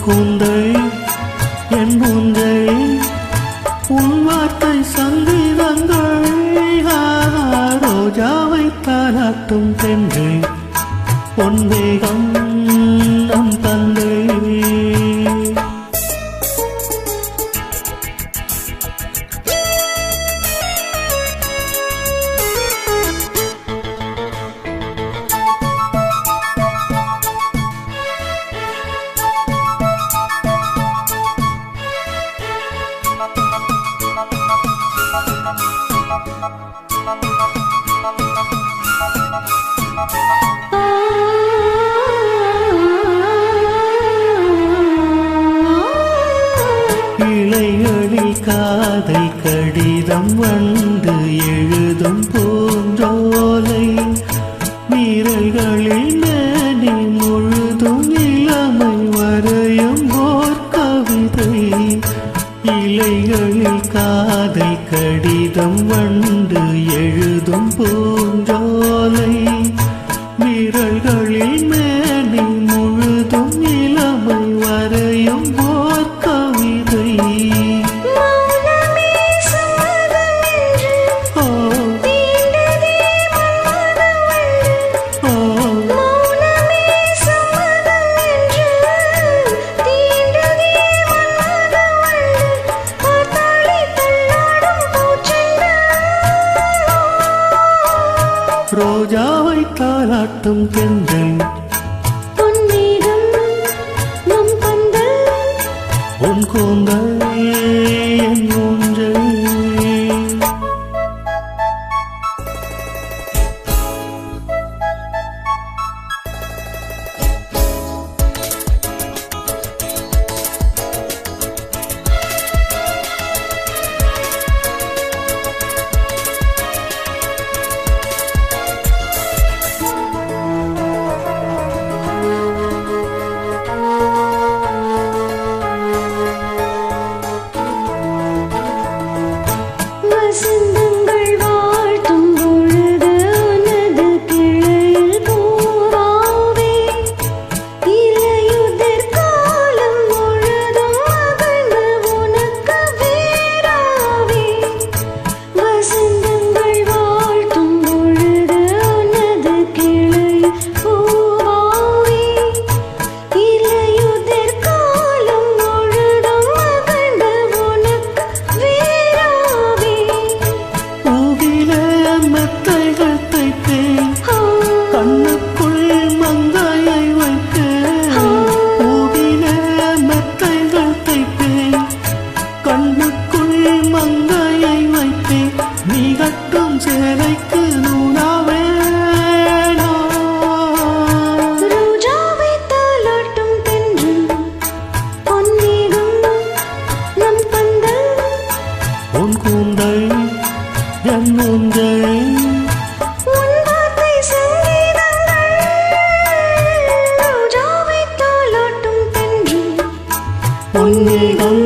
கூந்தல் என் மூஞ்சை உன் வார்த்தை சங்கீதங்கள் ரோஜாவை தாராட்டும் பெண்கள் பொன் வேகம் நம் தந்தை இலைகளில் காதல் கடிதம் வந்து எழுதும் பூஞ்சோலை வீரர்களில் மேனி முழுதும் இளமை வரையும் ஓர் கவிதை இலைகளில் காதல் கடிதம் வந்து எழுதும் பூஞ்சோலை வீரர்களில் மேனி முழுதும் இளமை வரையும் ஓர் கவிதை ரோஜாவை தாராட்டும் பெண்கள் பொன்னீரம் நம் பந்தல் உன் கூந்தல் என் ஊஞ்சல் வசந்தங்கள் வாழ்த்தும் பொழுது உனது கிளையில் பூவாவே இலையுதிர் காலம் முழுதும் மகிழ்ந்து உனக்கு வேறாவே வசந்தங்கள் வாழ்த்தும் பொழுது உனது கிளையில் பூவாவே இலையுதிர் காலம் முழுதும் மகிழ்ந்து உனக்கு வேறாவே பூவிலே மெத்தைகள் தைத்தேன் கண்ணுக்குள் மங்கையை வைத்தேன் பூவிலே மெத்தைகள் தைத்தேன் கண்ணுக்குள் மங்கையை வைத்தேன் நீ கட்டும் சேலைக்கு நூலாவே ரோஜாவை தாலாட்டும் தென்றல் பொன்னீகம் நம் பந்தல் உன் கூந்தல் என் ஊஞ்சல் உன் வார்த்தை சங்கீதங்கள் ரோஜாவை தாலாட்டும் தென்றல் பொன்னேகம்